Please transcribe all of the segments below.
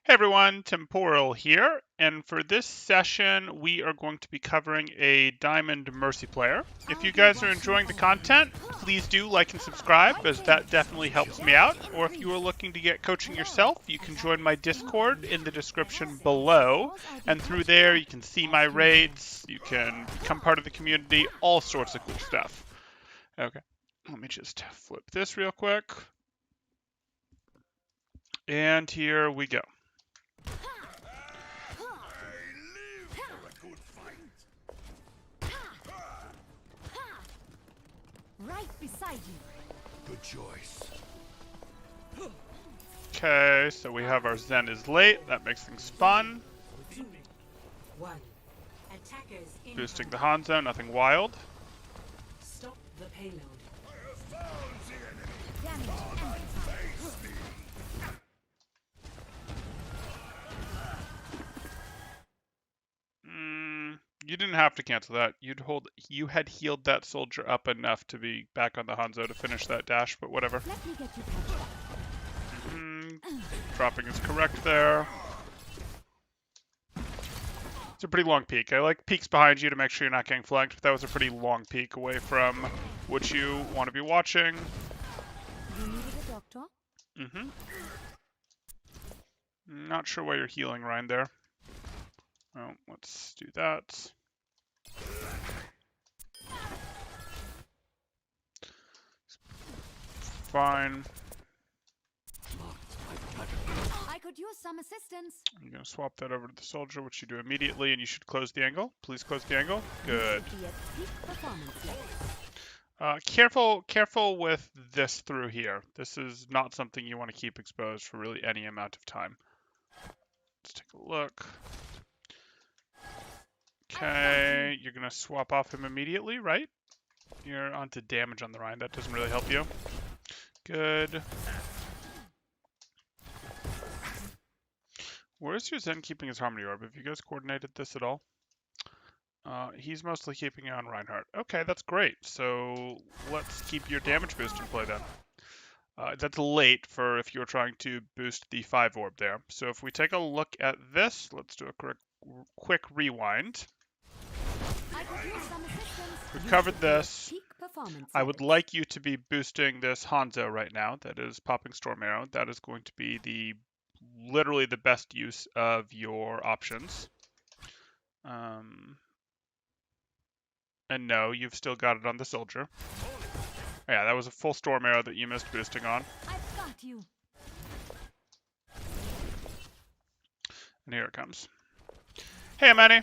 Hey everyone, Temporal here, and for this session we are going to be covering a Diamond Mercy player. If you guys are enjoying the content, please do like and subscribe, as that definitely helps me out. Or if you are looking to get coaching yourself, you can join my Discord in the description below, and through there you can see my raids, you can become part of the community, all sorts of cool stuff. Okay, let me just flip this real quick. And here we go. Right beside you. Good choice. Okay, so we have our Zen is late. That makes things fun. 2, 1. Attackers in. Boosting the Hanzo, nothing wild. Stop the payload. Damage You didn't have to cancel that. You had healed that soldier up enough to be back on the Hanzo to finish that dash, but whatever. Let me get you patched up. Dropping is correct there. It's a pretty long peek. I like peeks behind you to make sure you're not getting flanked, but that was a pretty long peek away from what you want to be watching. You needed a doctor? Not sure why you're healing Ryan there. Oh, let's do that. Fine. I could use some assistance. I'm going to swap that over to the soldier, which you do immediately, and you should close the angle. Please close the angle. Good. Be at peak performance level. Careful with this through here. This is not something you want to keep exposed for really any amount of time. Let's take a look. Okay, you're going to swap off him immediately, right? You're onto damage on the Rhine. That doesn't really help you. Good. Where's your Zen keeping his Harmony Orb? Have you guys coordinated this at all? He's mostly keeping it on Reinhardt. Okay, that's great. So let's keep your damage boost in play then. That's late for if you're trying to boost the 5 orb there. So if we take a look at this, let's do a quick rewind. We've covered this. I would like you to be boosting this Hanzo right now. That is popping Storm Arrow. That is going to be literally the best use of your options. And no, you've still got it on the soldier. Yeah, that was a full Storm Arrow that you missed boosting on. I've got you. And here it comes. Hey, Manny.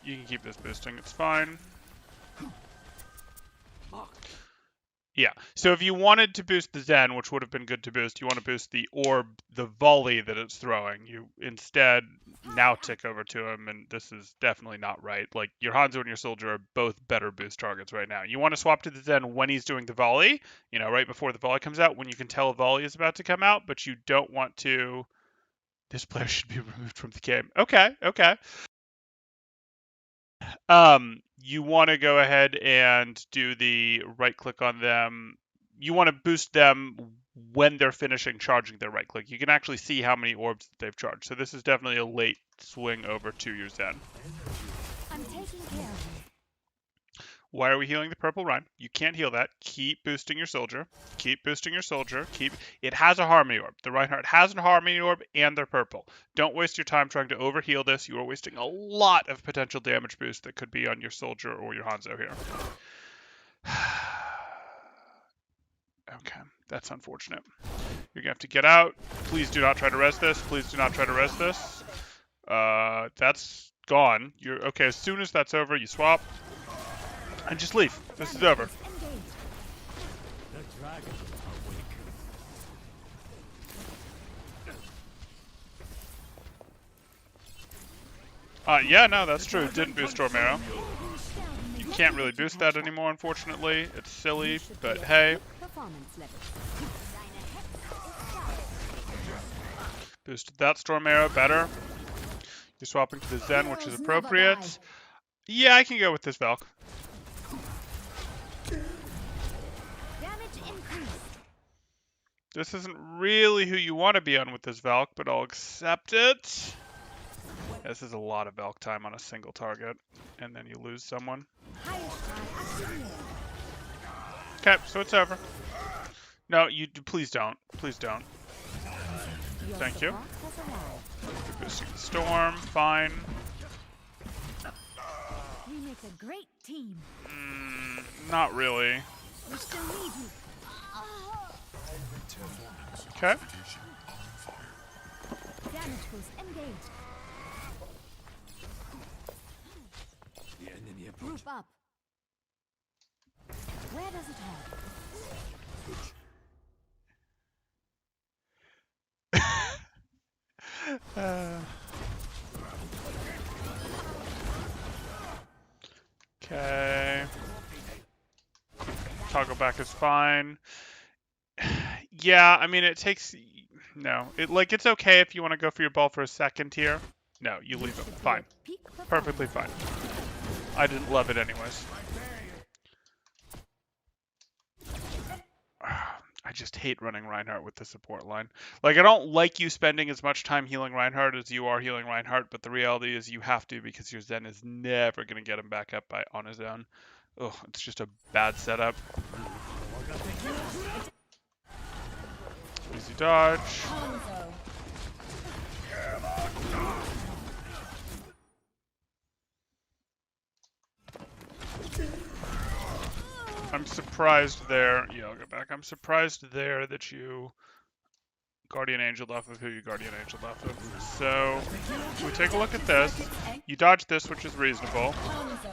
You can keep this boosting, it's fine. Yeah, so if you wanted to boost the Zen, which would have been good to boost, you want to boost the orb, the volley that it's throwing. You instead now tick over to him, and this is definitely not right. Like, your Hanzo and your soldier are both better boost targets right now. You want to swap to the Zen when he's doing the volley, you know, right before the volley comes out, when you can tell a volley is about to come out, but you don't want to... This player should be removed from the game. Okay. You want to go ahead and do the right click on them. You want to boost them when they're finishing charging their right click. You can actually see how many orbs that they've charged. So this is definitely a late swing over to your Zen. I'm taking care of you. Why are we healing the purple Rhine? You can't heal that. Keep boosting your soldier. Keep boosting your soldier. It has a Harmony Orb. The Reinhardt has a Harmony Orb, and they're purple. Don't waste your time trying to overheal this. You are wasting a lot of potential damage boost that could be on your soldier or your Hanzo here. Okay, that's unfortunate. You're going to have to get out. Please do not try to res this. Please do not try to res this. That's gone. Okay, as soon as that's over, you swap. And just leave. This is over. Yeah, no, that's true. It didn't boost Storm Arrow. You can't really boost that anymore, unfortunately. It's silly, but hey. Boosted that Storm Arrow, better. You're swapping to the Zen, which is appropriate. Yeah, I can go with this Valk. This isn't really who you want to be on with this Valk, but I'll accept it. This is a lot of Valk time on a single target, and then you lose someone. Okay, so it's over. No, you please don't. Please don't. Thank you. Boosting the storm, fine. We make a great team. Not really. We still need you. Okay. Damage boost engaged. Group up. Where does it hurt? Okay. Toggle back is fine. Yeah, I mean, it takes... No. It's okay if you want to go for your ball for a second here. No, you leave it. Fine. Perfectly fine. I didn't love it anyways. I just hate running Reinhardt with the support line. Like, I don't like you spending as much time healing Reinhardt as you are healing Reinhardt, but the reality is you have to because your Zen is never going to get him back up on his own. Ugh, it's just a bad setup. Easy dodge. I'm surprised there. Yeah, I'll go back. I'm surprised there that you Guardian Angel off of who you Guardian Angel off of. So, if we take a look at this, you dodge this, which is reasonable.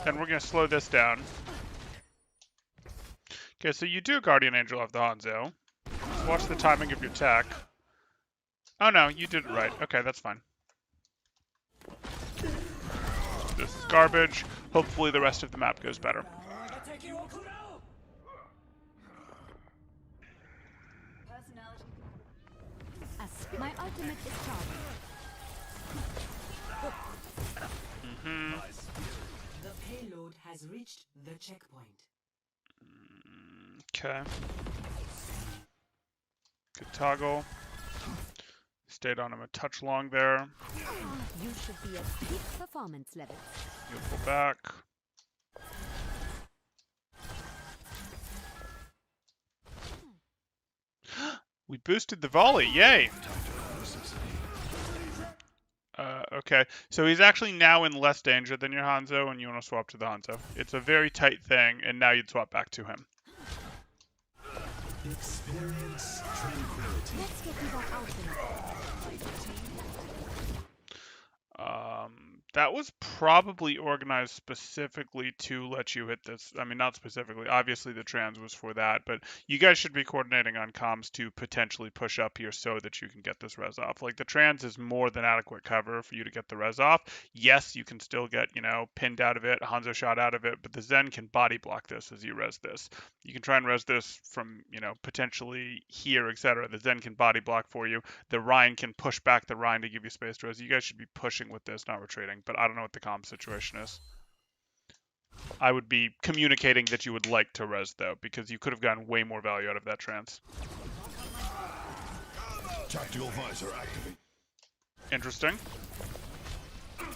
Then we're going to slow this down. Okay, so you do Guardian Angel off the Hanzo. Just watch the timing of your tech. Oh no, you did it right. Okay, that's fine. This is garbage. Hopefully the rest of the map goes better. My ultimate is charging. The payload has reached the checkpoint. Okay. Good toggle. Stayed on him a touch long there. You should be at peak performance level. You'll pull back. We boosted the volley, yay! Okay, so he's actually now in less danger than your Hanzo, and you want to swap to the Hanzo. It's a very tight thing, and now you'd swap back to him. Experience tranquility. Let's get you back out there. That was probably organized specifically to let you hit this. I mean, not specifically. Obviously, the trans was for that, but you guys should be coordinating on comms to potentially push up here so that you can get this res off. Like, the trans is more than adequate cover for you to get the res off. Yes, you can still get, pinned out of it, Hanzo shot out of it, but the Zen can body block this as you res this. You can try and res this from, potentially here, etc. The Zen can body block for you. The Rhine can push back the Rhine to give you space to res. You guys should be pushing with this, not retreating. But I don't know what the comm situation is. I would be communicating that you would like to res, though, because you could have gotten way more value out of that trans. Tactical visor activate. Interesting.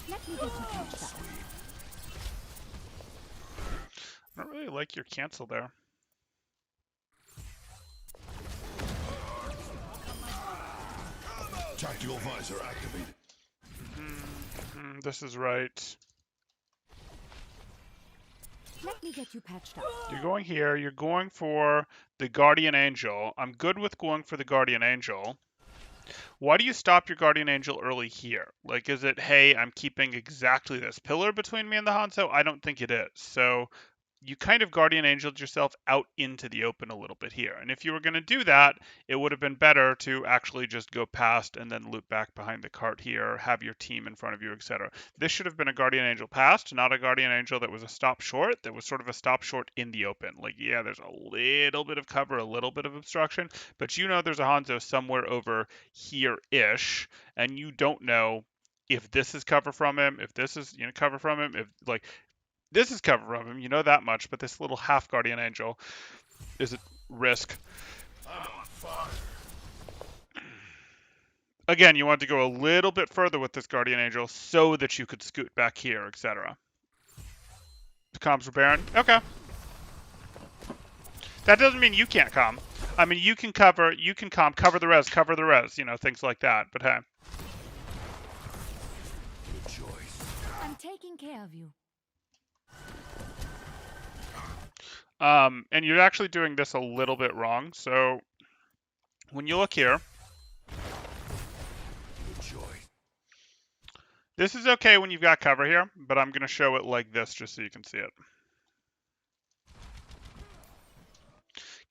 Let me get you patched up. I don't really like your cancel there. Tactical visor activated. This is right. Let me get you patched up. You're going here. You're going for the Guardian Angel. I'm good with going for the Guardian Angel. Why do you stop your Guardian Angel early here? Like, is it, hey, I'm keeping exactly this pillar between me and the Hanzo? I don't think it is. So you kind of Guardian Angeled yourself out into the open a little bit here. And if you were going to do that, it would have been better to actually just go past and then loop back behind the cart here, have your team in front of you, etc. This should have been a Guardian Angel past, not a Guardian Angel that was a stop short, that was sort of a stop short in the open. Like, yeah, there's a little bit of cover, a little bit of obstruction, but there's a Hanzo somewhere over here-ish, and you don't know if this is cover from him, if this is, cover from him, if, like, this is cover from him, you know that much, but this little half Guardian Angel is a risk. I'm on fire. Again, you want to go a little bit further with this Guardian Angel so that you could scoot back here, etc. The comms were barren? Okay. That doesn't mean you can't comm. I mean, you can comm, cover the res, you know, things like that, but hey. Good choice. I'm taking care of you. And you're actually doing this a little bit wrong, so when you look here, Good choice. this is okay when you've got cover here, but I'm going to show it like this just so you can see it.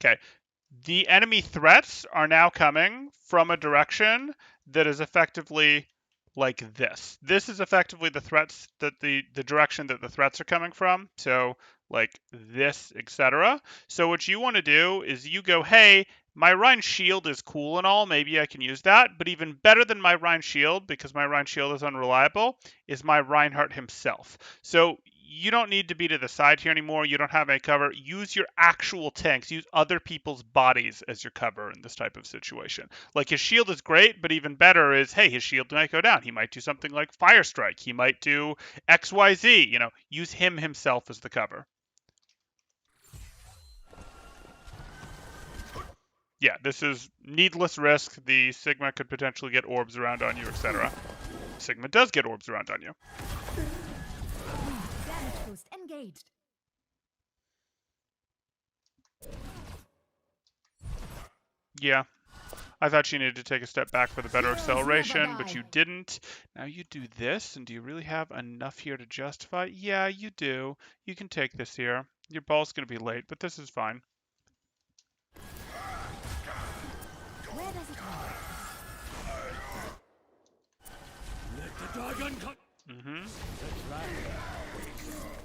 Okay, the enemy threats are now coming from a direction that is effectively like this. This is effectively the threats that the direction that the threats are coming from. So like this, etc. So what you want to do is you go, hey, my Rhine shield is cool and all, maybe I can use that, but even better than my Rhine shield, because my Rhine shield is unreliable, is my Reinhardt himself. So you don't need to be to the side here anymore. You don't have any cover. Use your actual tanks. Use other people's bodies as your cover in this type of situation. Like his shield is great, but even better is, hey, his shield might go down. He might do something like Fire Strike. He might do XYZ. You know, use him himself as the cover. Yeah, this is needless risk. The Sigma could potentially get orbs around on you, etc. Sigma does get orbs around on you. Damage boost engaged. Yeah. I thought you needed to take a step back for the better acceleration, but you didn't. Now you do this, and do you really have enough here to justify? Yeah, you do. You can take this here. Your ball's going to be late, but this is fine. Where does it hurt? Let the dragon cut.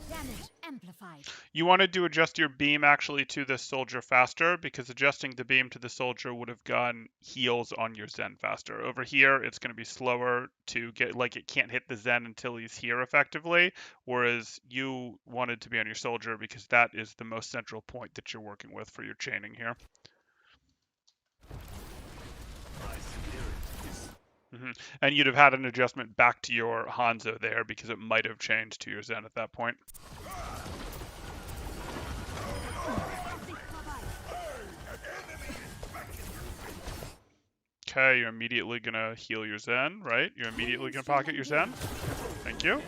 Damage amplified. You wanted to adjust your beam actually to this soldier faster, because adjusting the beam to the soldier would have gotten heals on your Zen faster. Over here, it's going to be slower to get, like it can't hit the Zen until he's here effectively, whereas you wanted to be on your soldier because that is the most central point that you're working with for your chaining here. And you'd have had an adjustment back to your Hanzo there because it might have changed to your Zen at that point. Okay, you're immediately going to heal your Zen, right? You're immediately going to pocket your Zen. Thank you.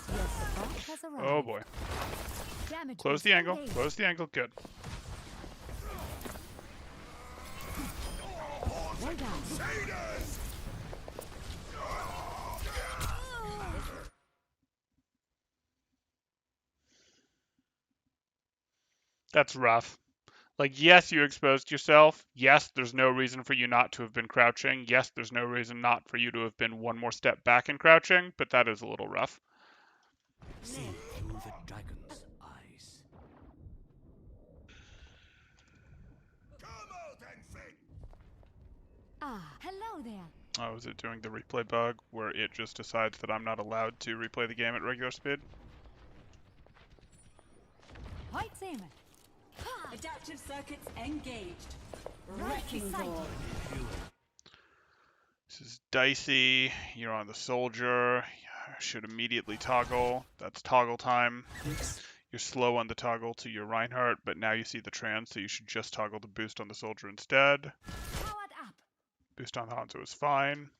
Your support has arrived. Oh boy. Damage Close boost the angle. engaged. Close the angle. Good. Well done. That's rough. Like, yes, you exposed yourself. Yes, there's no reason for you not to have been crouching. Yes, there's no reason not for you to have been one more step back in crouching, but that is a little rough. See through the dragon's eyes. Come out and fight. Ah, hello there. Oh, is it doing the replay bug where it just decides that I'm not allowed to replay the game at regular speed? Point Seaman. Adaptive circuits engaged. Right Wrecking beside ball. This is dicey. You're on the soldier. Should immediately toggle. That's toggle time. You're slow on the toggle to your Reinhardt, but now you see the trans, so you should just toggle the boost on the soldier instead. Powered up. Boost on Hanzo is fine.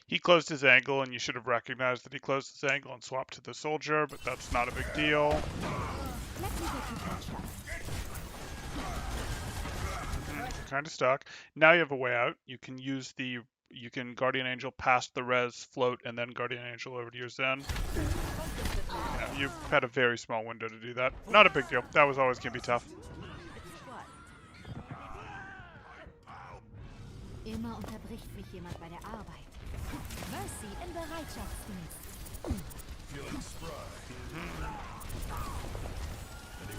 He closed his angle, and you should have recognized that he closed his angle and swapped to the soldier, but that's not a big deal. Let me get you patched up. Kind of stuck. Now you have a way out. You can Guardian Angel past the res, float, and then Guardian Angel over to your Zen. Yeah, you've had a very small window to do that. Not a big deal. That was always going to be tough. Immer unterbricht mich jemand bei der Arbeit. Mercy in Bereitschaftsdienst. Feeling spry.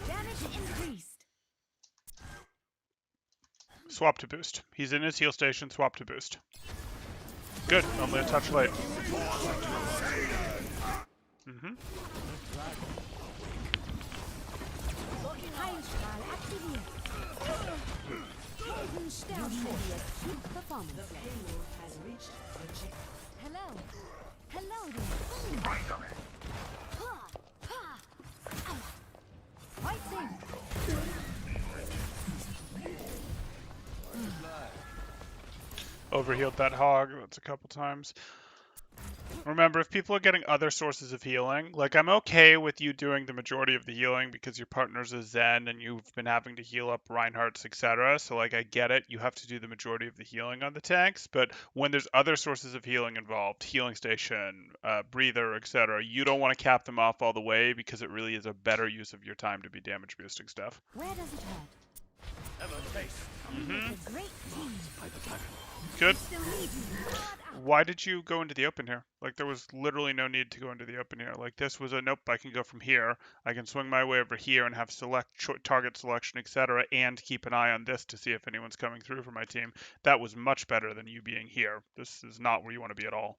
Damage increased. Swap to boost. He's in his heal station. Swap to boost. Good. Only a touch late. There should be a peak performance The level. payload has reached the checkpoint. Hello. Hello there. Fighting. Overhealed that hog. That's a couple times. Remember, if people are getting other sources of healing, like I'm okay with you doing the majority of the healing because your partner's a Zen and you've been having to heal up Reinhardt's, etc. So like I get it, you have to do the majority of the healing on the tanks, but when there's other sources of healing involved, healing station, breather, etc., you don't want to cap them off all the way because it really is a better use of your time to be damage boosting stuff. Where does it hurt? Mm-hmm. It's a great team. Good. Still lead me. Hard out. Why did you go into the open here? Like, there was literally no need to go into the open here. Like, this was a nope, I can go from here. I can swing my way over here and have target selection, etc., and keep an eye on this to see if anyone's coming through for my team. That was much better than you being here. This is not where you want to be at all.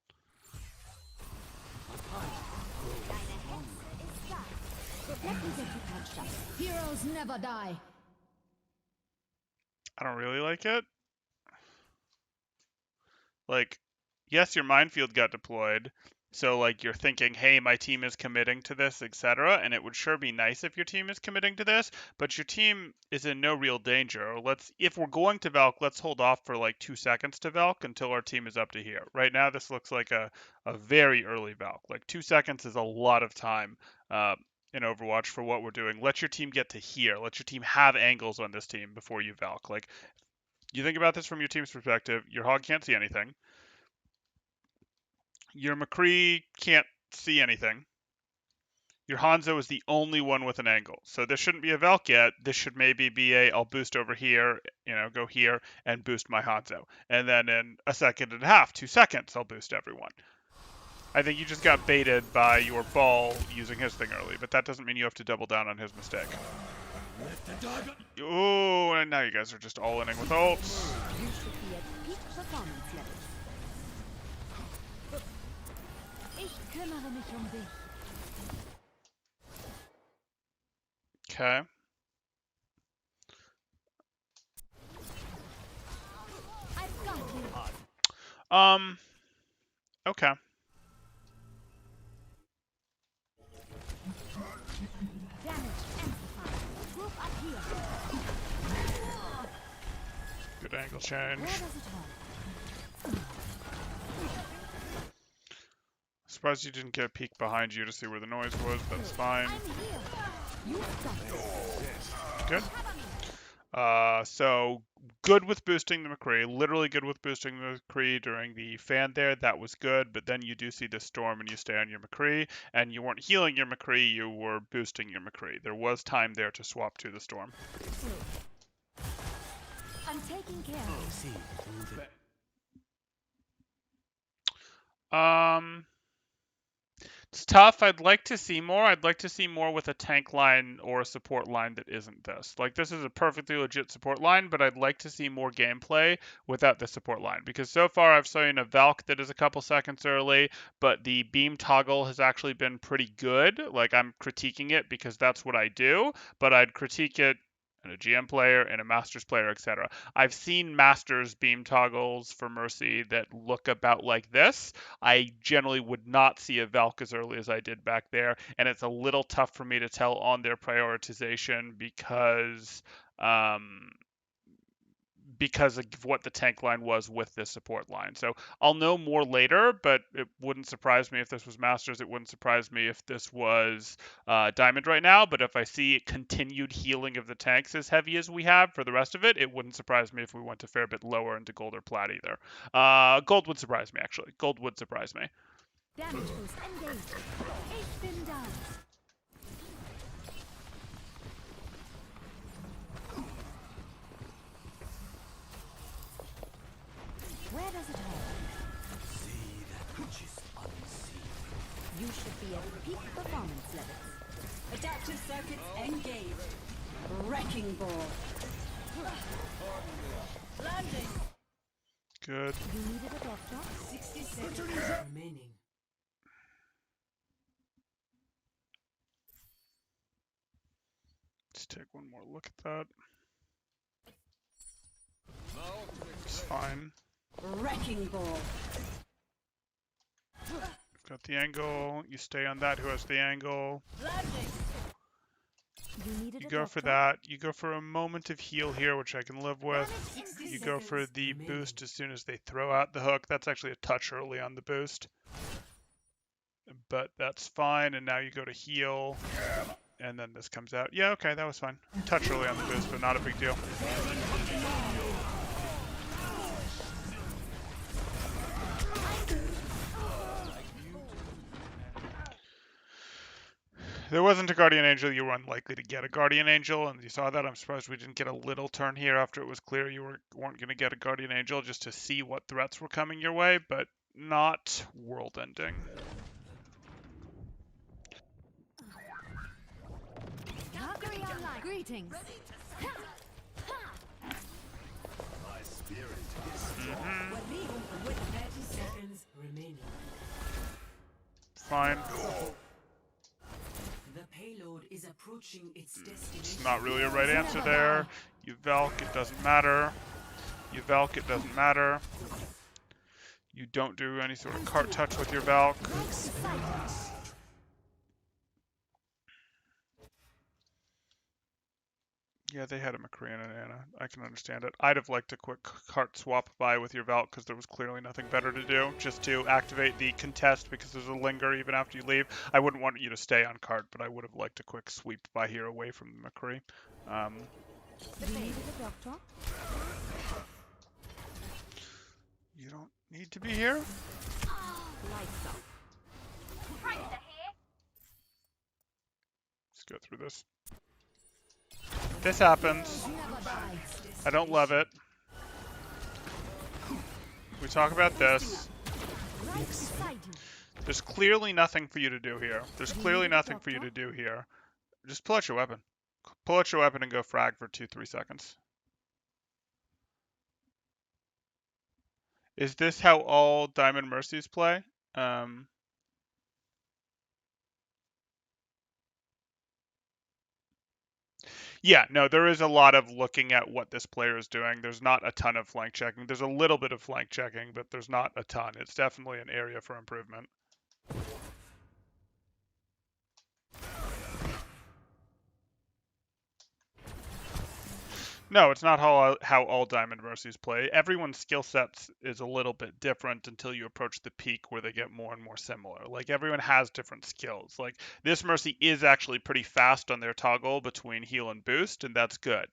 Let me get you patched up. Heroes never die. I don't really like it. Like, yes, your minefield got deployed, so like you're thinking, hey, my team is committing to this, etc. And it would sure be nice if your team is committing to this, but your team is in no real danger. If we're going to Valk, let's hold off for like 2 seconds to Valk until our team is up to here. Right now, this looks like a very early Valk. Like 2 seconds is a lot of time in Overwatch for what we're doing. Let your team get to here. Let your team have angles on this team before you Valk. Like, you think about this from your team's perspective, your hog can't see anything. Your McCree can't see anything. Your Hanzo is the only one with an angle. So this shouldn't be a Valk yet. This should maybe be I'll boost over here, go here and boost my Hanzo. And then in a second and a half, 2 seconds, I'll boost everyone. I think you just got baited by your ball using his thing early, but that doesn't mean you have to double down on his mistake. Oh, and now you guys are just all inning with ults. You should be at peak performance levels. Ich kümmere mich dich. Okay. I've got you. Okay. Damage amplified. Group up here. Good angle Where change. does it hurt? Surprised you didn't get a peek behind you to see where the noise was, but it's fine. I'm here. You've got this. Good. So good with boosting the McCree, literally good with boosting the McCree during the fan there. That was good, but then you do see the storm and you stay on your McCree, and you weren't healing your McCree, you were boosting your McCree. There was time there to swap to the storm. I'm taking care of Um, It's tough. I'd like to see more. I'd like to see more with a tank line or a support line that isn't this. Like, this is a perfectly legit support line, but I'd like to see more gameplay without the support line. Because so far I've seen a Valk that is a couple seconds early, but the beam toggle has actually been pretty good. Like, I'm critiquing it because that's what I do, but I'd critique it and a GM player and a Masters player, etc. I've seen Masters beam toggles for Mercy that look about like this. I generally would not see a Valk as early as I did back there, and it's a little tough for me to tell on their prioritization because of what the tank line was with this support line. So I'll know more later, but it wouldn't surprise me if this was Masters. It wouldn't surprise me if this was Diamond right now. But if I see continued healing of the tanks as heavy as we have for the rest of it, it wouldn't surprise me if we went a fair bit lower into Gold or Plat either. Gold would surprise me, actually. Gold would surprise me. damage boost engaged. Ich bin da. Where does it hurt? See that which is unseen. You should be at peak performance levels. Adaptive circuits engaged. Wrecking ball. Landing. Good. You needed a death drop? 60 seconds remaining. Let's take one more look at that. It's fine. Wrecking ball. Got the angle. You stay on that. Who has the angle? You needed You a go for doctor? that. You go for a moment of heal here, which I can live with. Damage You go for seconds the remaining. boost as soon as they throw out the hook. That's actually a touch early on the boost. But that's fine. And now you go to heal. And then this comes out. Yeah, okay, that was fine. Touch early on the boost, but not a big deal. There wasn't a Guardian Angel. You were unlikely to get a Guardian Angel, and you saw that. I'm surprised we didn't get a little turn here after it was clear you weren't going to get a Guardian Angel just to see what threats were coming your way, but not world-ending. Valkyrie online. Greetings. My spirit is With 30 seconds remaining. Fine. The payload is approaching its destination. It's not really a right answer there. You Valk, it doesn't matter. You Valk, it doesn't matter. You don't do any sort of cart touch with your Valk. Yeah, they had a McCree and an Anna. I can understand it. I'd have liked a quick cart swap by with your Valk because there was clearly nothing better to do. Just to activate the contest because there's a linger even after you leave. I wouldn't want you to stay on cart, but I would have liked a quick sweep by here away from the McCree. You needed a doctor? You don't need to be here. Lights up. Let's go through this. This happens. I don't love it. We talk about this. Right beside you. There's clearly nothing for you to do here. There's clearly nothing for you to do here. Just pull out your weapon. Pull out your weapon and go frag for 2-3 seconds. Is this how all Diamond Mercies play? Yeah, no, there is a lot of looking at what this player is doing. There's not a ton of flank checking. There's a little bit of flank checking, but there's not a ton. It's definitely an area for improvement. No, it's not how all Diamond Mercies play. Everyone's skill sets is a little bit different until you approach the peak where they get more and more similar. Like, everyone has different skills. Like, this Mercy is actually pretty fast on their toggle between heal and boost, and that's good.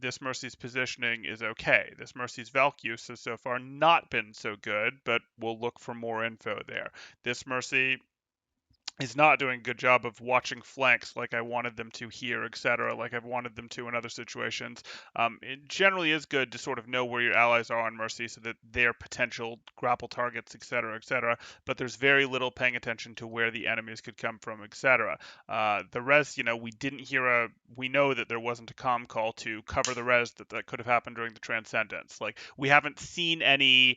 This Mercy's positioning is okay. This Mercy's Valk use has so far not been so good, but we'll look for more info there. This Mercy is not doing a good job of watching flanks like I wanted them to here, etc., like I've wanted them to in other situations. It generally is good to sort of know where your allies are on Mercy so that their potential grapple targets, etc., but there's very little paying attention to where the enemies could come from, etc. The res, we know that there wasn't a comm call to cover the res that could have happened during the Transcendence. Like, we haven't seen any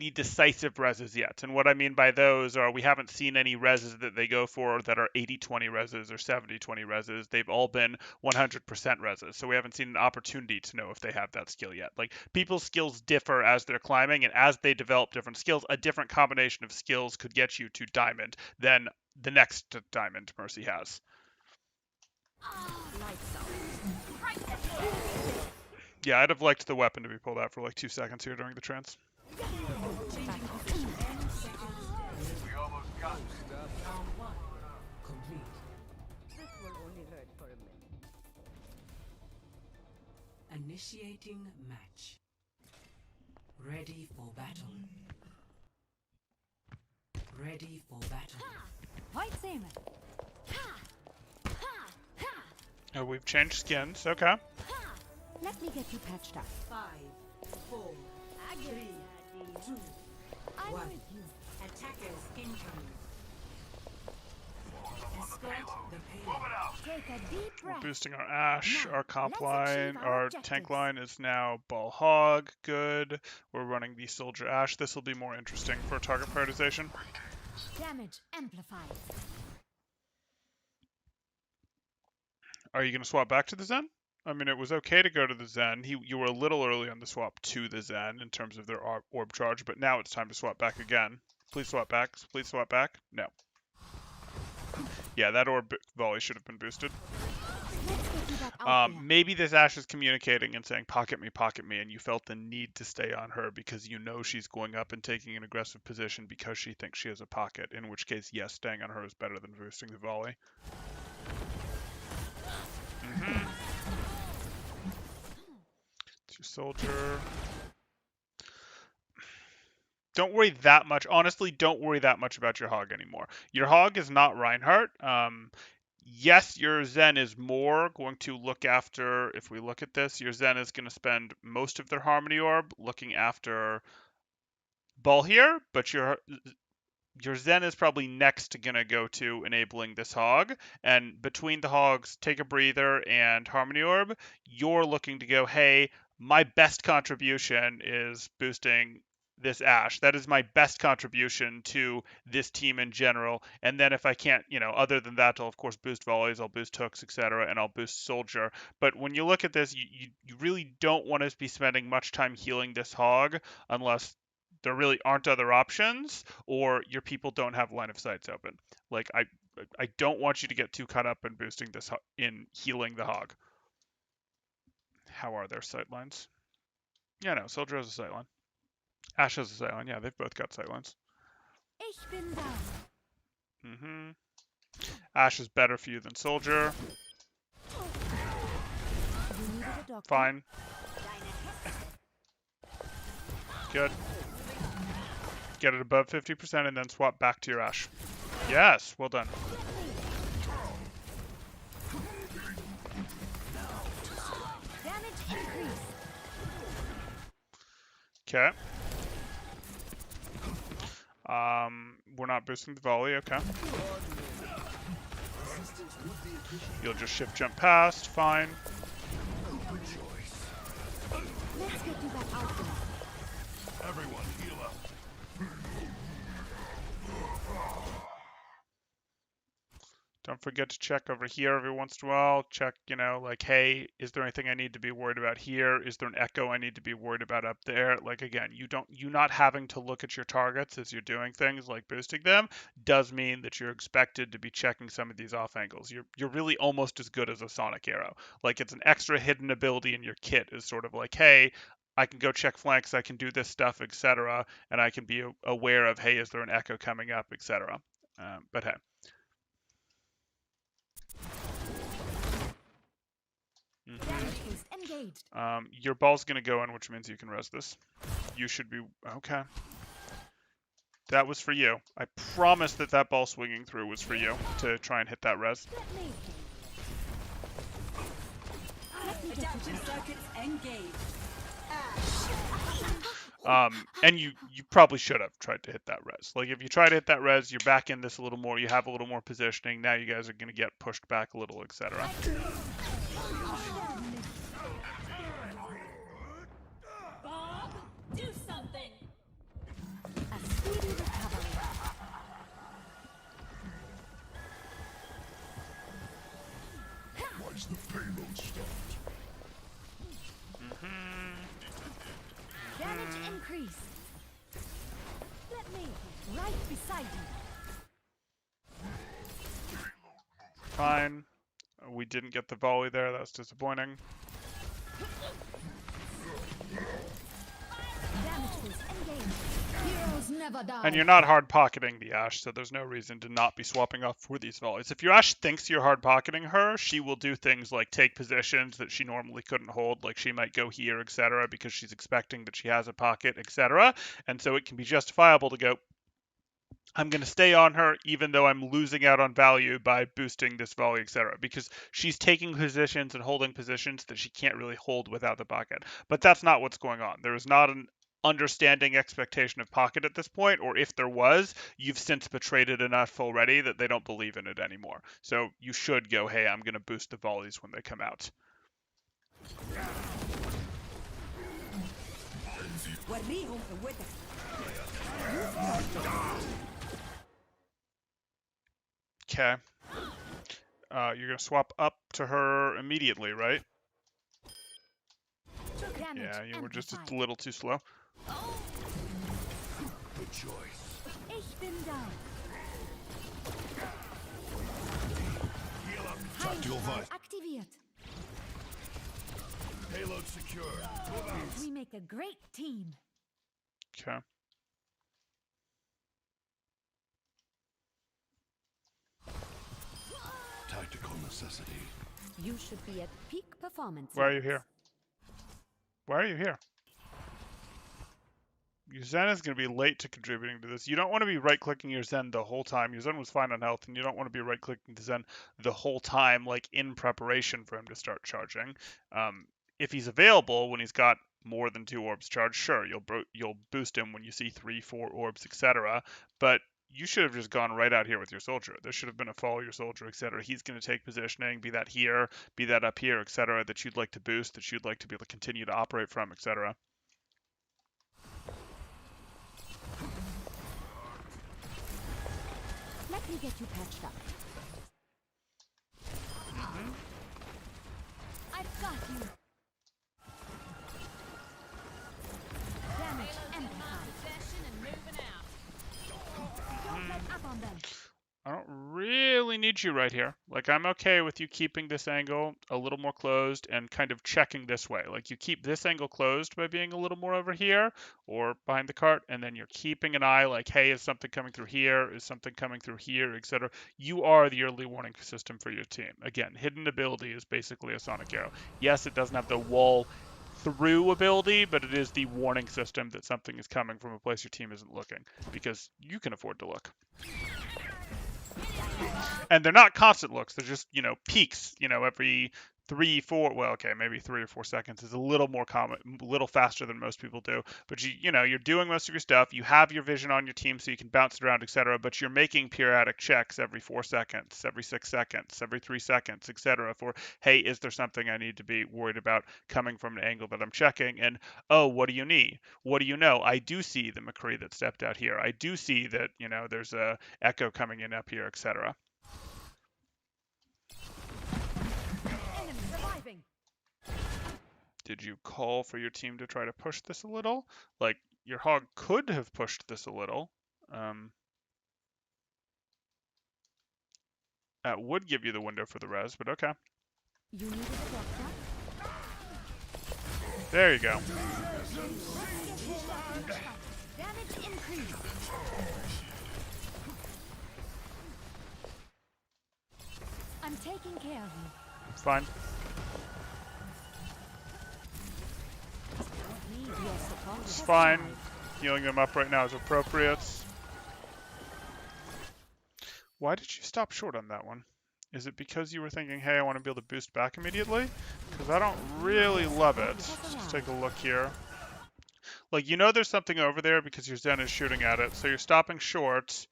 decisive reses yet. And what I mean by those are we haven't seen any reses that they go for that are 80-20 reses or 70-20 reses. They've all been 100% reses. So we haven't seen an opportunity to know if they have that skill yet. Like, people's skills differ as they're climbing, and as they develop different skills, a different combination of skills could get you to diamond than the next diamond Mercy has. Lights up. Yeah, I'd have liked the weapon to be pulled out for like 2 seconds here during the trance. We almost got Round 1 complete. This will only hurt for a minute. Initiating match. Ready for battle. Ready for battle. Point Seaman. Oh, we've changed skins. Okay. Let me get you patched up. 5, 4, 3, 2, I'm 1. with you. Attackers incoming. Escort the payload. Take a deep We're breath. boosting our Ash, Now, our comp let's achieve line, our our objectives. tank line is now Ball Hog. Good. We're running the Soldier Ash. This will be more interesting for target prioritization. Damage amplified. Are you going to swap back to the Zen? I mean, it was okay to go to the Zen. You were a little early on the swap to the Zen in terms of their orb charge, but now it's time to swap back again. Please swap back. Please swap back. No. Yeah, that orb volley should have been boosted. Let's get you back out there. Maybe this Ashe is communicating and saying, pocket me, and you felt the need to stay on her because you know she's going up and taking an aggressive position because she thinks she has a pocket, in which case, yes, staying on her is better than boosting the volley. It's your soldier. Don't worry that much. Honestly, don't worry that much about your hog anymore. Your hog is not Reinhardt. Yes, your Zen is more going to look after, if we look at this, your Zen is going to spend most of their Harmony Orb looking after Ball here, but your Zen is probably next going to go to enabling this hog. And between the hogs, Take a Breather and Harmony Orb, you're looking to go, hey, my best contribution is boosting this Ashe. That is my best contribution to this team in general. And then if I can't, other than that, I'll of course boost volleys, I'll boost hooks, etc., and I'll boost soldier. But when you look at this, you really don't want to be spending much time healing this hog unless there really aren't other options or your people don't have line of sights open. Like I don't want you to get too caught up in boosting this in healing the hog. How are their sightlines? Yeah, no, soldier has a sightline. Ashe has a sightline. Yeah, they've both got sightlines. Ich bin da. Ashe is better for you than soldier. You needed a doctor? Fine. Good. Get it above 50% and then swap back to your Ashe. Yes, well done. Damage increase. Okay. We're not boosting the volley, okay. You'll just shift jump past, fine. Let's get you back out there. Everyone heal up. Don't forget to check over here every once in a while. Check, like, hey, is there anything I need to be worried about here? Is there an echo I need to be worried about up there? Like, again, you not having to look at your targets as you're doing things like boosting them does mean that you're expected to be checking some of these off angles. You're really almost as good as a Sonic Arrow. Like, it's an extra hidden ability in your kit is sort of like, hey, I can go check flanks, I can do this stuff, etc., and I can be aware of, hey, is there an echo coming up, etc. But hey. Damage boost engaged. Your ball's going to go in, which means you can res this. You should be... Okay. That was for you. I promise that ball swinging through was for you to try and hit that res. Adaptive circuits engaged. And you probably should have tried to hit that res. Like, if you try to hit that res, you're back in this a little more, you have a little more positioning, now you guys are going to get pushed back a little, etc. Bob, do something. A speedy recovery. Watch the payload start. Damage increase. Let me right beside you. Fine. We didn't get the volley there, that's disappointing. Damage boost engaged. Heroes never die. And you're not hard pocketing the Ashe, so there's no reason to not be swapping off for these volleys. If your Ashe thinks you're hard pocketing her, she will do things like take positions that she normally couldn't hold, like she might go here, etc., because she's expecting that she has a pocket, etc. And so it can be justifiable to go, I'm going to stay on her even though I'm losing out on value by boosting this volley, etc. Because she's taking positions and holding positions that she can't really hold without the pocket. But that's not what's going on. There is not an understanding expectation of pocket at this point, or if there was, you've since betrayed it enough already that they don't believe in it anymore. So you should go, hey, I'm going to boost the volleys when they come out. Okay. You're going to swap up to her immediately, right? Damage Yeah, you were just a amplified. little too slow. Good choice. Ich bin da. Heal up. Tactical Heilstrahl vice. aktiviert. Payload secure. Move out. We make a great team. Okay. Tactical necessity. You should be at peak performance. Why are you levels. here? Why are you here? Your Zen is going to be late to contributing to this. You don't want to be right-clicking your Zen the whole time. Your Zen was fine on health, and you don't want to be right-clicking the Zen the whole time, like in preparation for him to start charging. If he's available when he's got more than 2 orbs charged, sure, you'll boost him when you see 3, 4 orbs, etc. But you should have just gone right out here with your soldier. There should have been a follow your soldier, etc. He's going to take positioning, be that here, be that up here, etc. That you'd like to boost, that you'd like to be able to continue to operate from, etc. Let me get you patched up. I've got you. Damage amplified. Don't let up on them. I don't really need you right here. Like, I'm okay with you keeping this angle a little more closed and kind of checking this way. Like, you keep this angle closed by being a little more over here or behind the cart, and then you're keeping an eye like, hey, is something coming through here? Is something coming through here, etc. You are the early warning system for your team. Again, hidden ability is basically a sonic arrow. Yes, it doesn't have the wall through ability, but it is the warning system that something is coming from a place your team isn't looking, because you can afford to look. And they're not constant looks. They're just, peaks, every 3, 4, well, okay, maybe 3 or 4 seconds is a little more common, a little faster than most people do. But you're doing most of your stuff. You have your vision on your team so you can bounce it around, etc. But you're making periodic checks every 4 seconds, every 6 seconds, every 3 seconds, etc. for, hey, is there something I need to be worried about coming from an angle that I'm checking? And, oh, what do you need? What do you know? I do see the McCree that stepped out here. I do see that, there's a Echo coming in up here, etc. Enemy surviving. Did you call for your team to try to push this a little? Like, your hog could have pushed this a little. That would give you the window for the res, but okay. You needed a doctor? There you go. Damage increase. I'm taking care of you. Fine. Need your support. It's fine. Healing them up right now is appropriate. Why did you stop short on that one? Is it because you were thinking, hey, I want to be able to boost back immediately? Because I don't really love it. Let's take a look here. Like, there's something over there because your Zen is shooting at it, so you're stopping short,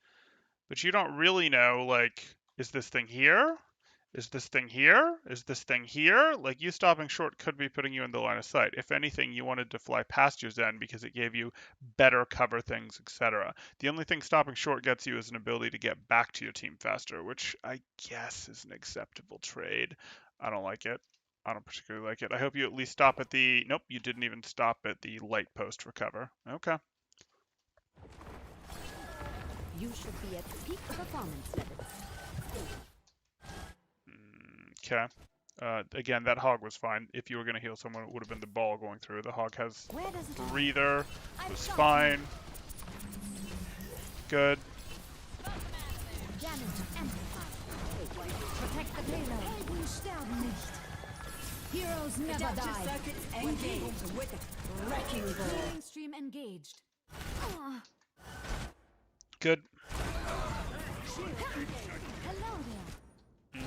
but you don't really know, like, is this thing here? Is this thing here? Is this thing here? Like, you stopping short could be putting you in the line of sight. If anything, you wanted to fly past your Zen because it gave you better cover things, etc. The only thing stopping short gets you is an ability to get back to your team faster, which I guess is an acceptable trade. I don't like it. I don't particularly like it. I hope you at least stop at the... Nope, you didn't even stop at the light post for cover. Okay. You should be at peak performance levels. Okay. Again, that hog was fine. If you were going to heal someone, it would have been the ball going through. The hog has Where does it breather. I've Was got fine. Good. Damage amplified. Protect the payload. Helden sterben nicht. Heroes never die. circuits engaged with wrecking ball. Healing stream engaged. Ah, Good. hello there.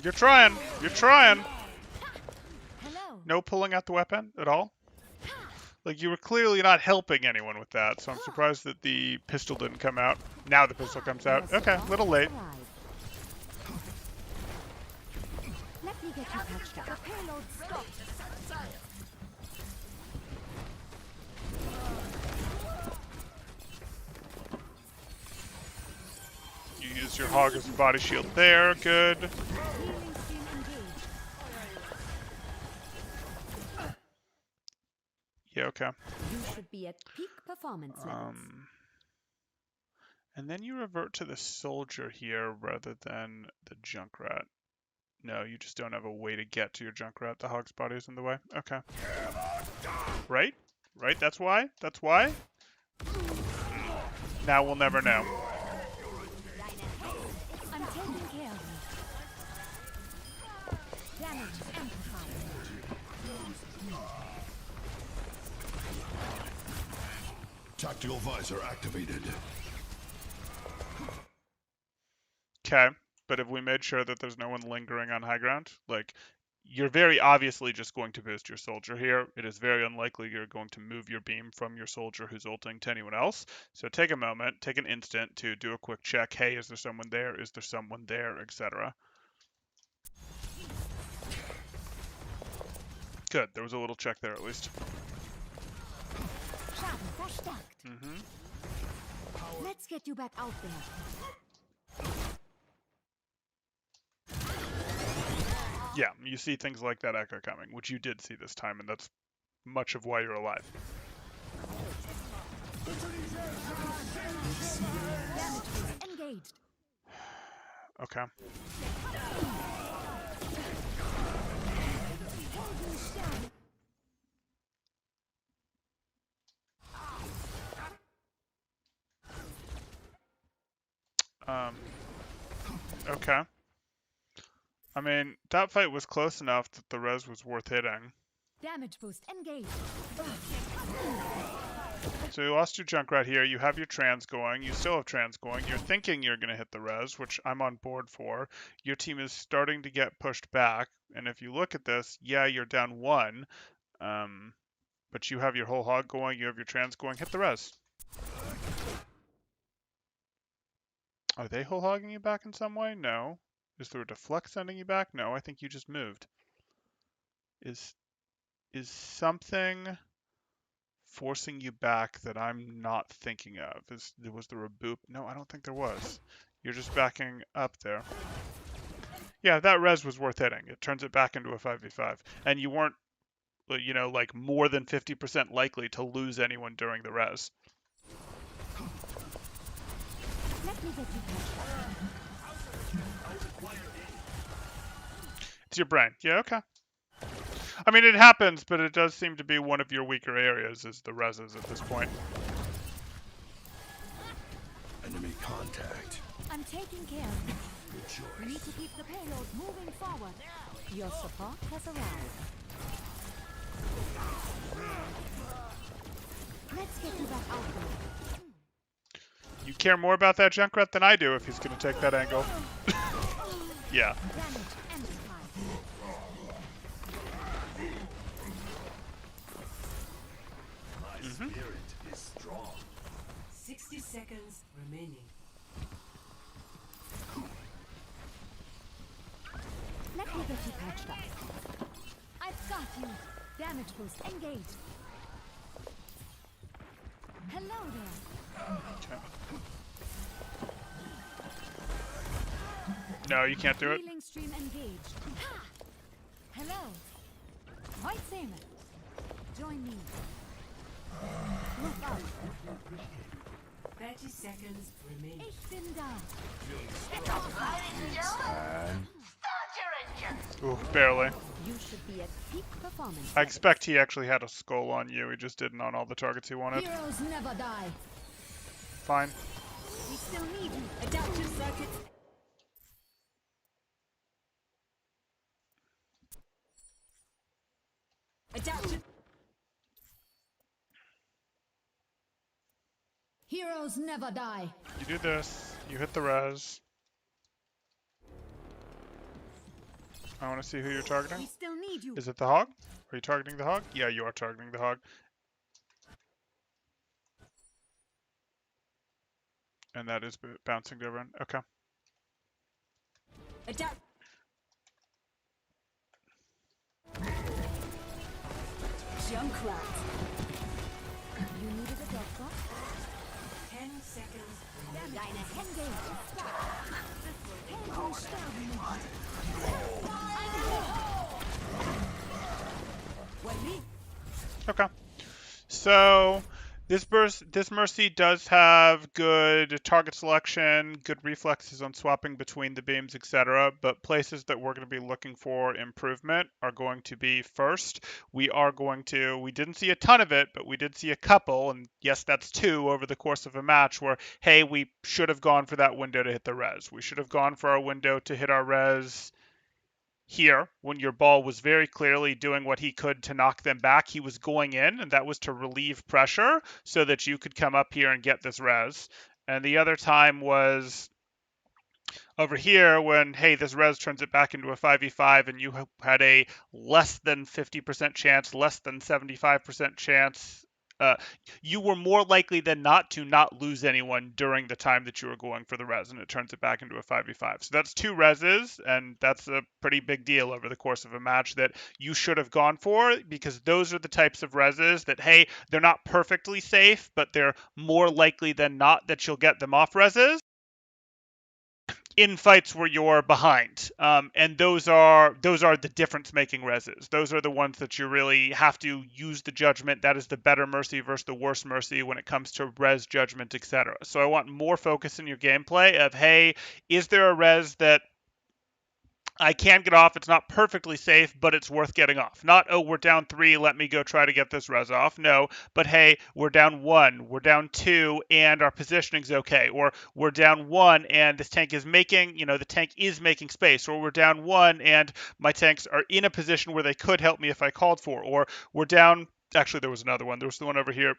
You're trying. You're trying. Hello. No pulling out the weapon at all. Like, you were clearly not helping anyone with that, so I'm surprised that the pistol didn't come out. Now the pistol comes out. Your Okay, a support little late. arrived. Let me get you patched up. The payload stopped. You use your hog as a body shield there. Good. Healing stream engaged. Yeah, okay. You should be at peak performance levels. And then you revert to the soldier here rather than the Junkrat. No, you just don't have a way to get to your Junkrat. The Hog's body is in the way. Okay. Right? Right? That's why? That's why? Now we'll never know. I'm taking care of you. Damage amplified. Tactical visor activated. Okay, but have we made sure that there's no one lingering on high ground? Like, you're very obviously just going to boost your soldier here. It is very unlikely you're going to move your beam from your soldier who's ulting to anyone else. So take a moment, take an instant to do a quick check. Hey, is there someone there? Is there someone there? Etc. Good, there was a little check there at least. Schaden verstärkt. Let's get you back out there. Yeah, you see things like that echo coming, which you did see this time, and that's much of why you're alive. Engaged. Okay. Okay. I mean, that fight was close enough that the res was worth hitting. Damage boost engaged. So you lost your Junkrat here, you have your trans going, you still have trans going, you're thinking you're going to hit the res, which I'm on board for. Your team is starting to get pushed back, and if you look at this, yeah, you're down 1, but you have your whole hog going, you have your trans going, hit the res. Are they whole hogging you back in some way? No. Is there a deflect sending you back? No, I think you just moved. Is something forcing you back that I'm not thinking of? Was there a boop? No, I don't think there was. You're just backing up there. Yeah, that res was worth hitting. It turns it back into a 5v5. And you weren't, you know, like more than 50% likely to lose anyone during the res. Let me get you back. It's your brain. Yeah, okay. I mean, it happens, but it does seem to be one of your weaker areas is the Rezes at this point. Enemy contact. I'm taking care of you. Good choice. We need to keep the payload moving forward. Your support has arrived. Let's get you back out there. You care more about that Junkrat than I do if he's going to take that angle. Yeah. Damage amplified. My spirit is strong. 60 seconds remaining. Let me get you patched up. I've got you. Damage boost engaged. Hello there. Okay. No, you can't do it. Healing stream engaged. Ha! Hello. Heute sehen wir. Join me. Look out. 30 seconds remaining. Ich bin da. Ooh, barely. You should be at peak performance. I expect he actually had a skull on you. He just didn't on all the targets he wanted. Heroes never die. Fine. We still need you. Adaptive circuits. Adaptive. Heroes never die. You do this. You hit the res. I want to see who you're We targeting. still need you. Is it the hog? Are you targeting the hog? Yeah, you are targeting the hog. And that is bouncing to everyone. Okay. Adapt. Junkrat. You needed a doctor? 10 seconds. Deine Hände. Helden sterben nicht. Okay. So this Mercy does have good target selection, good reflexes on swapping between the beams, etc. But places that we're going to be looking for improvement are going to be first. We didn't see a ton of it, but we did see a couple, and yes, that's two over the course of a match where, hey, we should have gone for that window to hit the res. We should have gone for our window to hit our res here, when your ball was very clearly doing what he could to knock them back. He was going in, and that was to relieve pressure so that you could come up here and get this res. And the other time was over here when, hey, this res turns it back into a 5v5 and you had a less than 50% chance, less than 75% chance. You were more likely than not to not lose anyone during the time that you were going for the res, and it turns it back into a 5v5. So that's two reses, and that's a pretty big deal over the course of a match that you should have gone for, because those are the types of reses that, hey, they're not perfectly safe, but they're more likely than not that you'll get them off reses in fights where you're behind, and those are the difference-making reses. Those are the ones that you really have to use the judgment. That is the better mercy versus the worse mercy when it comes to res judgment, etc. So I want more focus in your gameplay of, hey, is there a res that I can get off? It's not perfectly safe, but it's worth getting off. Not, oh, we're down 3, let me go try to get this res off. No, but hey, we're down 1, we're down 2, and our positioning's okay. Or we're down 1, and this tank is making, the tank is making space. Or we're down 1, and my tanks are in a position where they could help me if I called for. Or we're down, actually, there was another one. There was the one over here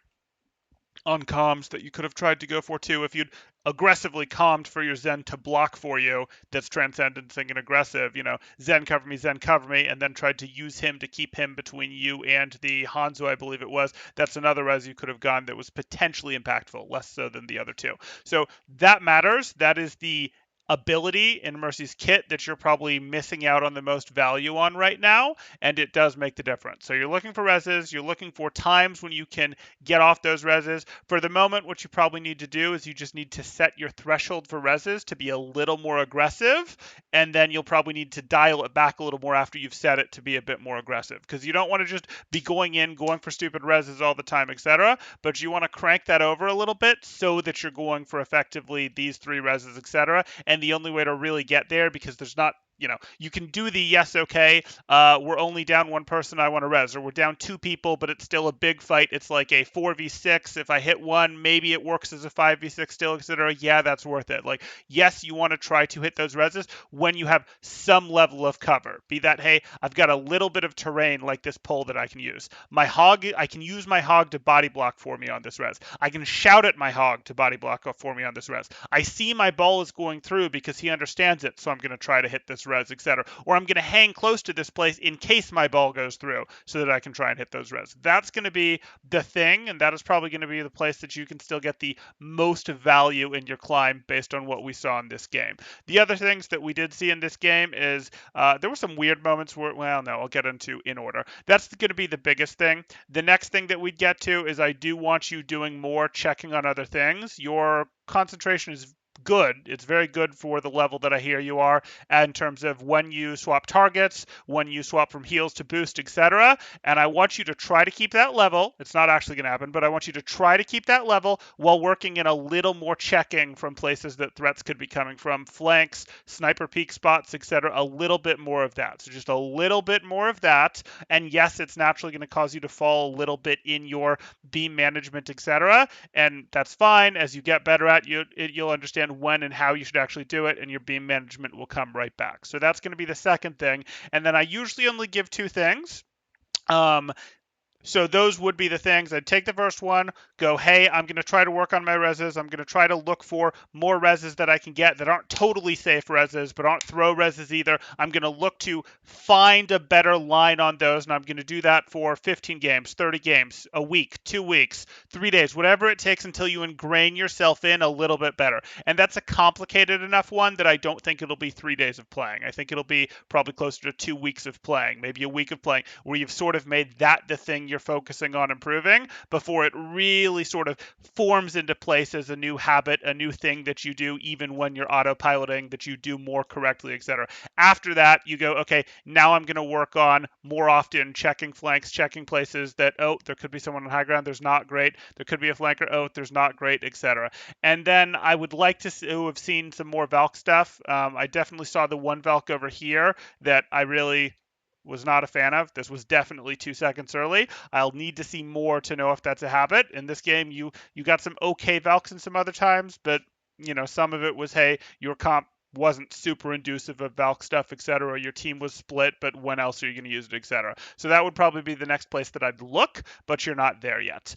on comms that you could have tried to go for too if you'd aggressively calmed for your Zen to block for you. That's transcendencing and aggressive, Zen cover me, and then tried to use him to keep him between you and the Hanzo, I believe it was. That's another res you could have gone that was potentially impactful, less so than the other two. So that matters. That is the ability in Mercy's kit that you're probably missing out on the most value on right now, and it does make the difference. So you're looking for reses, you're looking for times when you can get off those reses. For the moment, what you probably need to do is you just need to set your threshold for reses to be a little more aggressive, and then you'll probably need to dial it back a little more after you've set it to be a bit more aggressive, because you don't want to just be going for stupid reses all the time, etc., but you want to crank that over a little bit so that you're going for effectively these 3 reses, etc. And the only way to really get there, because there's not, you can do the yes, okay, we're only down 1 person, I want to res, or we're down 2 people, but it's still a big fight. It's like a 4v6. If I hit 1, maybe it works as a 5v6 still, etc. Yeah, that's worth it. Like, yes, you want to try to hit those reses when you have some level of cover. Be that, hey, I've got a little bit of terrain like this pole that I can use. My hog, I can use my hog to body block for me on this res. I can shout at my hog to body block for me on this res. I see my ball is going through because he understands it, so I'm going to try to hit this res, etc. Or I'm going to hang close to this place in case my ball goes through so that I can try and hit those res. That's going to be the thing, and that is probably going to be the place that you can still get the most value in your climb based on what we saw in this game. The other things that we did see in this game is there were some weird moments where, well, no, I'll get into in order. That's going to be the biggest thing. The next thing that we'd get to is I do want you doing more checking on other things. Your concentration is good. It's very good for the level that I hear you are in terms of when you swap targets, when you swap from heals to boost, etc. And I want you to try to keep that level. It's not actually going to happen, but I want you to try to keep that level while working in a little more checking from places that threats could be coming from, flanks, sniper peek spots, etc. A little bit more of that. So just a little bit more of that. And yes, it's naturally going to cause you to fall a little bit in your beam management, etc. And that's fine. As you get better at it, you'll understand when and how you should actually do it, and your beam management will come right back. So that's going to be the second thing. And then I usually only give 2 things. So those would be the things. I'd take the first one, go, hey, I'm going to try to work on my reses. I'm going to try to look for more reses that I can get that aren't totally safe reses, but aren't throw reses either. I'm going to look to find a better line on those, and I'm going to do that for 15 games, 30 games, a week, 2 weeks, 3 days, whatever it takes until you ingrain yourself in a little bit better. And that's a complicated enough one that I don't think it'll be 3 days of playing. I think it'll be probably closer to 2 weeks of playing, maybe a week of playing, where you've sort of made that the thing you're focusing on improving before it really sort of forms into place as a new habit, a new thing that you do even when you're autopiloting, that you do more correctly, etc. After that, you go, okay, now I'm going to work on more often checking flanks, checking places that, oh, there could be someone on high ground, there's not great. There could be a flanker, oh, there's not great, etc. And then I would like to have seen some more Valk stuff. I definitely saw the one Valk over here that I really was not a fan of. This was definitely 2 seconds early. I'll need to see more to know if that's a habit. In this game, you got some okay Valks in some other times, but some of it was, hey, your comp wasn't super inducive of Valk stuff, etc. Your team was split, but when else are you going to use it, etc. So that would probably be the next place that I'd look, but you're not there yet.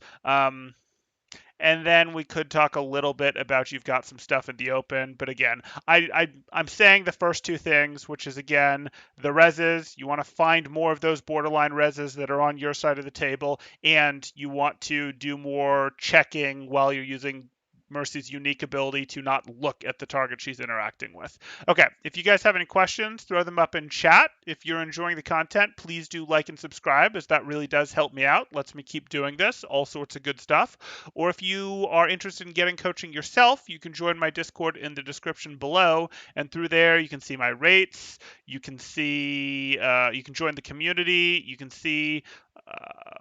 And then we could talk a little bit about you've got some stuff in the open. But again, I'm saying the first two things, which is, again, the Rezes. You want to find more of those borderline Rezes that are on your side of the table, and you want to do more checking while you're using Mercy's unique ability to not look at the target she's interacting with. Okay, if you guys have any questions, throw them up in chat. If you're enjoying the content, please do like and subscribe, as that really does help me out, lets me keep doing this, all sorts of good stuff. Or if you are interested in getting coaching yourself, you can join my Discord in the description below, and through there you can see my rates, you can see, you can join the community, you can see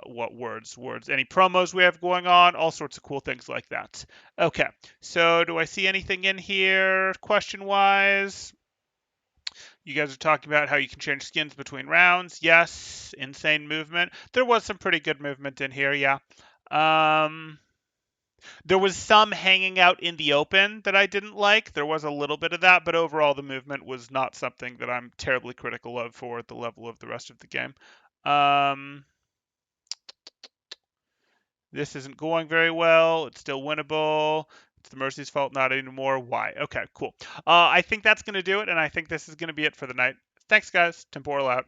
what words, any promos we have going on, all sorts of cool things like that. Okay, so do I see anything in here question-wise? You guys are talking about how you can change skins between rounds. Yes, insane movement. There was some pretty good movement in here, yeah. There was some hanging out in the open that I didn't like. There was a little bit of that, but overall the movement was not something that I'm terribly critical of for the level of the rest of the game. This isn't going very well. It's still winnable. It's the Mercy's fault, not anymore. Why? Okay, cool. I think that's going to do it, and I think this is going to be it for the night. Thanks, guys. Temporal out.